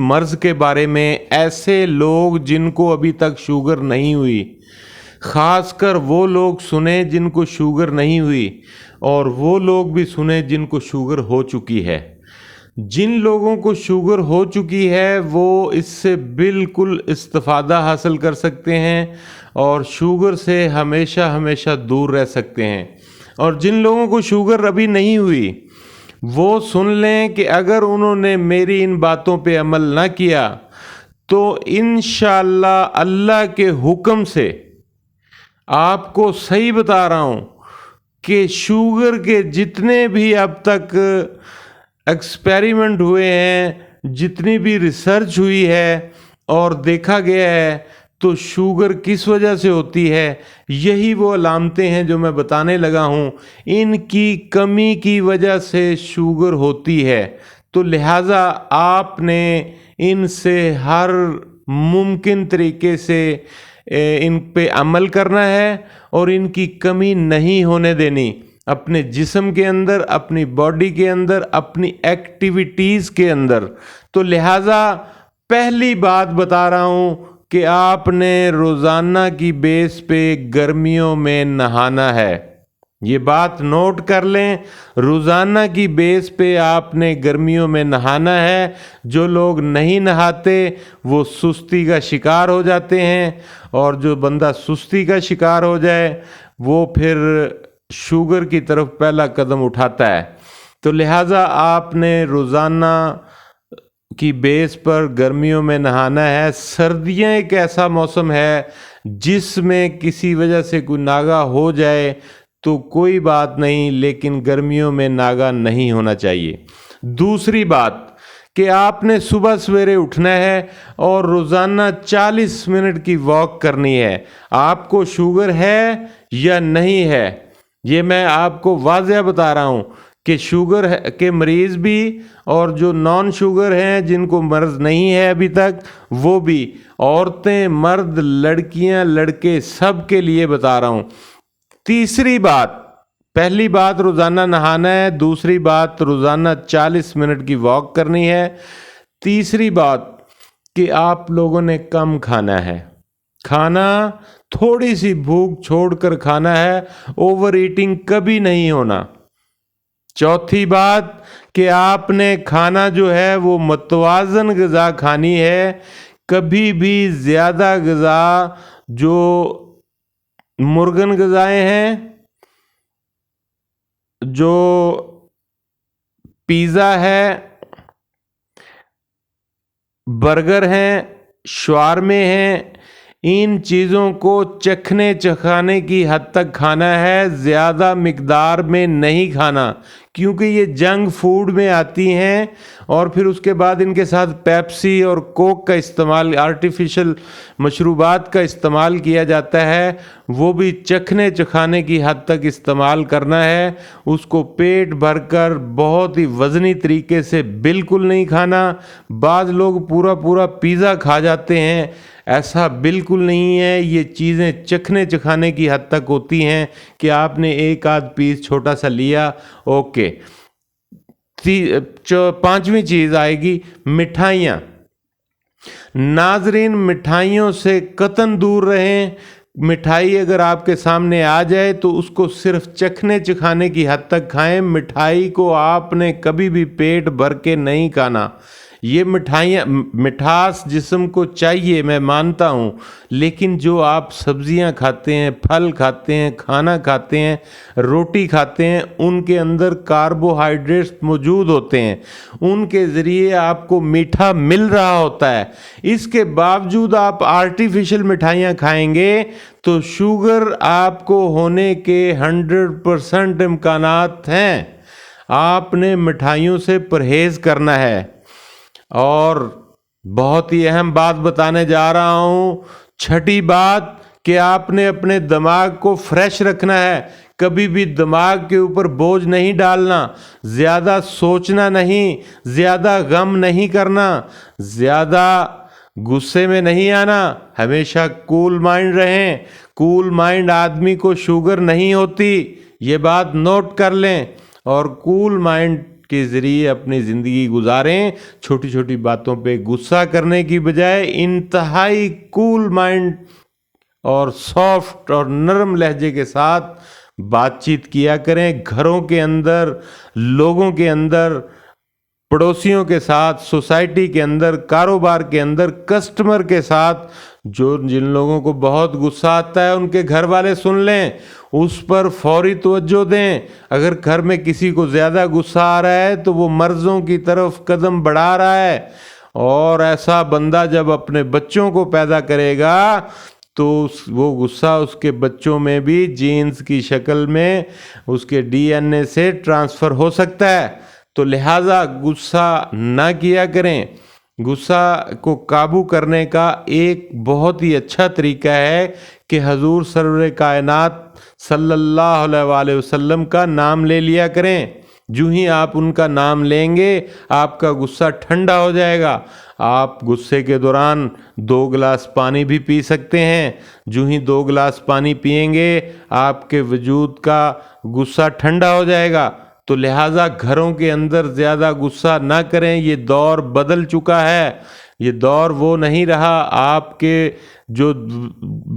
مرض کے بارے میں، ایسے لوگ جن کو ابھی تک شوگر نہیں ہوئی، خاص کر وہ لوگ سنیں جن کو شوگر نہیں ہوئی، اور وہ لوگ بھی سنیں جن کو شوگر ہو چکی ہے۔ جن لوگوں کو شوگر ہو چکی ہے وہ اس سے بالکل استفادہ حاصل کر سکتے ہیں اور شوگر سے ہمیشہ ہمیشہ دور رہ سکتے ہیں، اور جن لوگوں کو شوگر ابھی نہیں ہوئی وہ سن لیں کہ اگر انہوں نے میری ان باتوں پہ عمل نہ کیا تو انشاءاللہ اللہ کے حکم سے، آپ کو صحیح بتا رہا ہوں کہ شوگر کے جتنے بھی اب تک ایکسپیریمنٹ ہوئے ہیں، جتنی بھی ریسرچ ہوئی ہے اور دیکھا گیا ہے، تو شوگر کس وجہ سے ہوتی ہے، یہی وہ علامتیں ہیں جو میں بتانے لگا ہوں، ان کی کمی کی وجہ سے شوگر ہوتی ہے۔ تو لہٰذا آپ نے ان سے ہر ممکن طریقے سے ان پہ عمل کرنا ہے اور ان کی کمی نہیں ہونے دینی، اپنے جسم کے اندر، اپنی باڈی کے اندر، اپنی ایکٹیویٹیز کے اندر۔ تو لہٰذا پہلی بات بتا رہا ہوں کہ آپ نے روزانہ کی بیس پہ گرمیوں میں نہانا ہے۔ یہ بات نوٹ کر لیں، روزانہ کی بیس پہ آپ نے گرمیوں میں نہانا ہے۔ جو لوگ نہیں نہاتے وہ سستی کا شکار ہو جاتے ہیں، اور جو بندہ سستی کا شکار ہو جائے وہ پھر شوگر کی طرف پہلا قدم اٹھاتا ہے۔ تو لہٰذا آپ نے روزانہ کی بیس پر گرمیوں میں نہانا ہے۔ سردیاں ایک ایسا موسم ہے جس میں کسی وجہ سے کوئی ناگا ہو جائے تو کوئی بات نہیں، لیکن گرمیوں میں ناگا نہیں ہونا چاہیے۔ دوسری بات کہ آپ نے صبح سویرے اٹھنا ہے اور روزانہ 40 منٹ کی واک کرنی ہے۔ آپ کو شوگر ہے یا نہیں ہے، یہ میں آپ کو واضح بتا رہا ہوں کہ شوگر کے مریض بھی اور جو نان شوگر ہیں جن کو مرض نہیں ہے ابھی تک وہ بھی، عورتیں، مرد، لڑکیاں، لڑکے، سب کے لیے بتا رہا ہوں۔ تیسری بات، پہلی بات روزانہ نہانا ہے، دوسری بات روزانہ 40 منٹ کی واک کرنی ہے، تیسری بات کہ آپ لوگوں نے کم کھانا ہے، کھانا تھوڑی سی بھوک چھوڑ کر کھانا ہے، اوور ایٹنگ کبھی نہیں ہونا۔ چوتھی بات کہ آپ نے کھانا جو ہے وہ متوازن غذا کھانی ہے، کبھی بھی زیادہ غذا جو مرغن غذائیں ہیں، جو پیزا ہے، برگر ہیں، شاورمے ہیں، ان چیزوں کو چکھنے چکھانے کی حد تک کھانا ہے، زیادہ مقدار میں نہیں کھانا، کیونکہ یہ جنک فوڈ میں آتی ہیں، اور پھر اس کے بعد ان کے ساتھ پیپسی اور کوک کا استعمال، آرٹیفیشل مشروبات کا استعمال کیا جاتا ہے، وہ بھی چکھنے چکھانے کی حد تک استعمال کرنا ہے، اس کو پیٹ بھر کر بہت ہی وزنی طریقے سے بالکل نہیں کھانا۔ بعض لوگ پورا پورا پیزا کھا جاتے ہیں، ایسا بالکل نہیں ہے، یہ چیزیں چکھنے چکھانے کی حد تک ہوتی ہیں کہ آپ نے ایک آدھ پیس چھوٹا سا لیا، اوکے۔ پانچویں چیز آئے گی مٹھائیاں۔ ناظرین، مٹھائیوں سے قطعاً دور رہیں۔ مٹھائی اگر آپ کے سامنے آ جائے تو اس کو صرف چکھنے چکھانے کی حد تک کھائیں، مٹھائی کو آپ نے کبھی بھی پیٹ بھر کے نہیں کھانا۔ یہ مٹھائیاں، مٹھاس جسم کو چاہیے، میں مانتا ہوں، لیکن جو آپ سبزیاں کھاتے ہیں، پھل کھاتے ہیں، کھانا کھاتے ہیں، روٹی کھاتے ہیں، ان کے اندر کاربوہائیڈریٹس موجود ہوتے ہیں، ان کے ذریعے آپ کو میٹھا مل رہا ہوتا ہے، اس کے باوجود آپ آرٹیفیشل مٹھائیاں کھائیں گے تو شوگر آپ کو ہونے کے 100% امکانات ہیں۔ آپ نے مٹھائیوں سے پرہیز کرنا ہے۔ اور بہت ہی اہم بات بتانے جا رہا ہوں، چھٹی بات کہ آپ نے اپنے دماغ کو فریش رکھنا ہے، کبھی بھی دماغ کے اوپر بوجھ نہیں ڈالنا، زیادہ سوچنا نہیں، زیادہ غم نہیں کرنا، زیادہ غصے میں نہیں آنا، ہمیشہ کول مائنڈ رہیں۔ کول مائنڈ آدمی کو شوگر نہیں ہوتی، یہ بات نوٹ کر لیں، اور کول مائنڈ के ज़रिए अपनी ज़िंदगी गुजारें। छोटी छोटी बातों पे गुस्सा करने की बजाय इंतहाई कूल माइंड और सॉफ्ट और नरम लहजे के साथ बातचीत किया करें। घरों के अंदर, लोगों के अंदर, पड़ोसियों के साथ, सोसाइटी के अंदर, कारोबार के अंदर, कस्टमर के साथ, जिन लोगों को बहुत गुस्सा आता है उनके घर वाले सुन लें, उस पर फौरी तवज्जो दें। अगर घर में किसी को ज़्यादा गुस्सा आ रहा है तो वो मर्ज़ों की तरफ कदम बढ़ा रहा है, और ऐसा बंदा जब अपने बच्चों को पैदा करेगा तो वो गुस्सा उसके बच्चों में भी जीन्स की शक्ल में उसके डीएनए से ट्रांसफ़र हो सकता है। तो लिहाजा गुस्सा ना किया करें। गुस्सा को काबू करने का एक बहुत ही अच्छा तरीका है कि हजूर सरवर कायनात सल्लल्लाहु अलैहि वसल्लम का नाम ले लिया करें। जो ही आप उनका नाम लेंगे आपका गुस्सा ठंडा हो जाएगा। आप गुस्से के दौरान 2 गिलास पानी भी पी सकते हैं। जो ही 2 गिलास पानी पिएंगे आपके वजूद का गुस्सा ठंडा हो जाएगा। तो लिहाजा घरों के अंदर ज़्यादा गुस्सा ना करें। ये दौर बदल चुका है, ये दौर वो नहीं रहा। आपके जो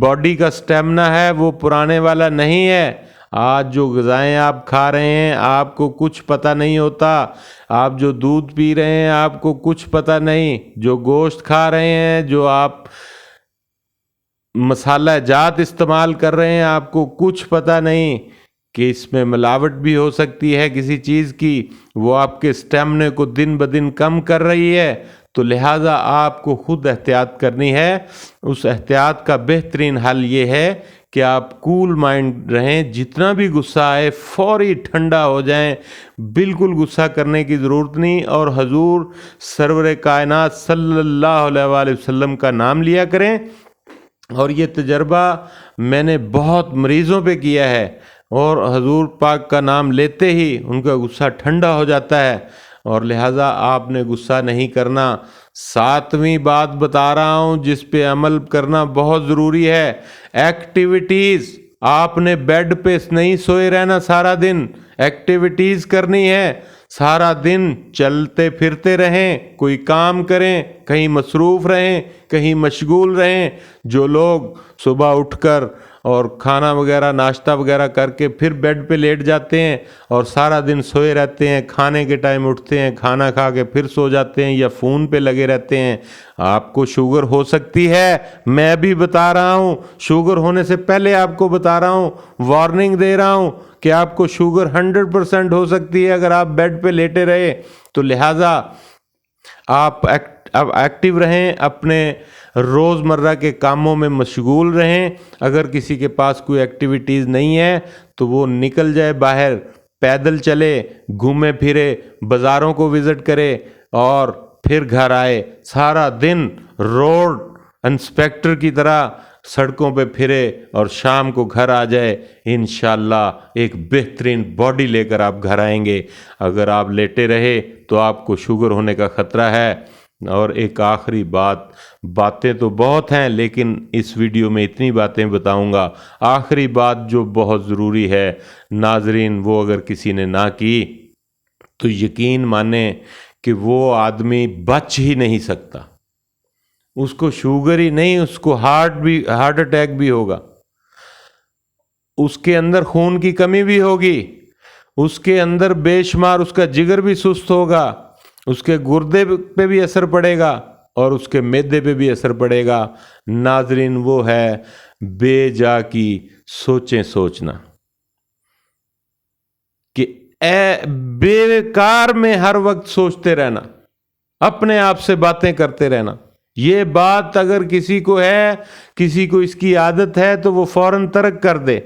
बॉडी का स्टेमिना है वो पुराने वाला नहीं है। आज जो ग़िज़ाएँ आप खा रहे हैं आपको कुछ पता नहीं होता। आप जो दूध पी रहे हैं आपको कुछ पता नहीं। जो गोश्त खा रहे हैं, जो आप मसाला जात इस्तेमाल कर रहे हैं, आपको कुछ पता नहीं कि इसमें मिलावट भी हो सकती है किसी चीज़ की। वो आपके स्टेमिना को दिन ब दिन कम कर रही है। तो लिहाजा आपको खुद एहतियात करनी है। उस एहतियात का बेहतरीन हल ये है कि आप कूल माइंड रहें। जितना भी गुस्सा आए फौरी ठंडा हो जाएं। बिल्कुल गुस्सा करने की ज़रूरत नहीं, और हजूर सरवर कायनात सल्लल्लाहु अलैहि वसल्लम का नाम लिया करें। और ये तजर्बा मैंने बहुत मरीज़ों पे किया है, और हजूर पाक का नाम लेते ही उनका गुस्सा ठंडा हो जाता है। और लिहाजा आपने गुस्सा नहीं करना। 7वीं बात बता रहा हूँ जिस पे अमल करना बहुत ज़रूरी है, एक्टिविटीज़। आपने बेड पे नहीं सोए रहना सारा दिन, एक्टिविटीज़ करनी है। सारा दिन चलते फिरते रहें, कोई काम करें, कहीं मसरूफ़ रहें, कहीं मशगूल रहें। जो लोग सुबह उठकर और खाना वगैरह नाश्ता वगैरह करके फिर बेड पे लेट जाते हैं और सारा दिन सोए रहते हैं, खाने के टाइम उठते हैं, खाना खा के फिर सो जाते हैं या फ़ोन पे लगे रहते हैं, आपको शुगर हो सकती है। मैं भी बता रहा हूँ, शुगर होने से पहले आपको बता रहा हूँ, वार्निंग दे रहा हूँ कि आपको शुगर 100% हो सकती है अगर आप बेड पे लेटे रहे। तो लिहाजा आप एक्टिव रहें, अपने रोज़मर्रा के कामों में मशगूल रहें। अगर किसी के पास कोई एक्टिविटीज़ नहीं है तो वो निकल जाए बाहर, पैदल चले, घूमे फिरे, बाज़ारों को विज़िट करे और फिर घर आए। सारा दिन रोड इंस्पेक्टर की तरह सड़कों पे फिरे और शाम को घर आ जाए। इंशाल्लाह एक बेहतरीन बॉडी लेकर आप घर आएंगे। अगर आप लेटे रहे तो आपको शुगर होने का ख़तरा है। और एक आखिरी बात, बातें तो बहुत हैं लेकिन इस वीडियो में इतनी बातें बताऊंगा। आखिरी बात जो बहुत ज़रूरी है नाजरीन, वो अगर किसी ने ना की तो यकीन माने कि वो आदमी बच ही नहीं सकता। उसको शुगर ही नहीं, उसको हार्ट अटैक भी होगा, उसके अंदर खून की कमी भी होगी, उसके अंदर बेशुमार उसका जिगर भी सुस्त होगा, उसके गुर्दे पे भी असर पड़ेगा और उसके मैदे पे भी असर पड़ेगा। नाजरीन, वो है बेजा की सोचें सोचना कि बेकार में हर वक्त सोचते रहना, अपने आप से बातें करते रहना। ये बात अगर किसी को है, किसी को इसकी आदत है तो वो फौरन तर्क कर दे।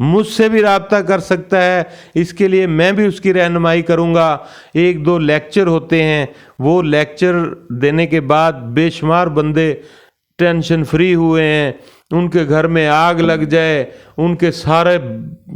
मुझसे भी राब्ता कर सकता है, इसके लिए मैं भी उसकी रहनुमाई करूँगा। 1-2 लेक्चर होते हैं, वो लेक्चर देने के बाद बेशुमार बंदे टेंशन फ्री हुए हैं, उनके घर में आग लग जाए, उनके सारे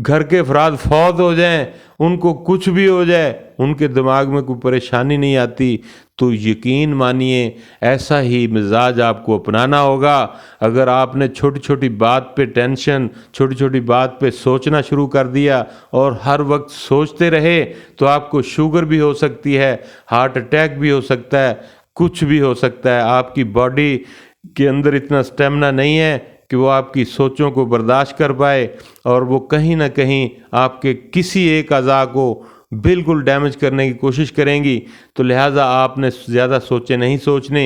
घर के अफराद फौत हो जाएं, उनको कुछ भी हो जाए, उनके दिमाग में कोई परेशानी नहीं आती, तो यकीन मानिए ऐसा ही मिजाज आपको अपनाना होगा। अगर आपने छोटी छोटी बात पे टेंशन, छोटी छोटी बात पे सोचना शुरू कर दिया और हर वक्त सोचते रहे, तो आपको शुगर भी हो सकती है, हार्ट अटैक भी हो सकता है, कुछ भी हो सकता है। आपकी बॉडी के अंदर इतना स्टेमिना नहीं है कि वो आपकी सोचों को बर्दाश्त कर पाए, और वो कहीं ना कहीं आपके किसी एक अज़ा को बिल्कुल डैमेज करने की कोशिश करेंगी। तो लिहाजा आपने ज़्यादा सोचे नहीं सोचने।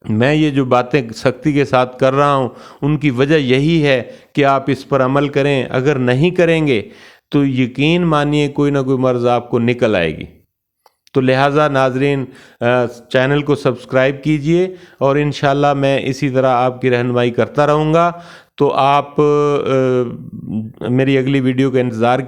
मैं ये जो बातें सख्ती के साथ कर रहा हूँ, उनकी वजह यही है कि आप इस पर अमल करें। अगर नहीं करेंगे तो यकीन मानिए कोई ना कोई मर्ज़ आपको निकल आएगी। तो लिहाजा नाजरीन, चैनल को सब्सक्राइब कीजिए और इंशाल्लाह मैं इसी तरह आपकी रहनुमाई करता रहूँगा। तो आप मेरी अगली वीडियो का इंतज़ार कीजिए।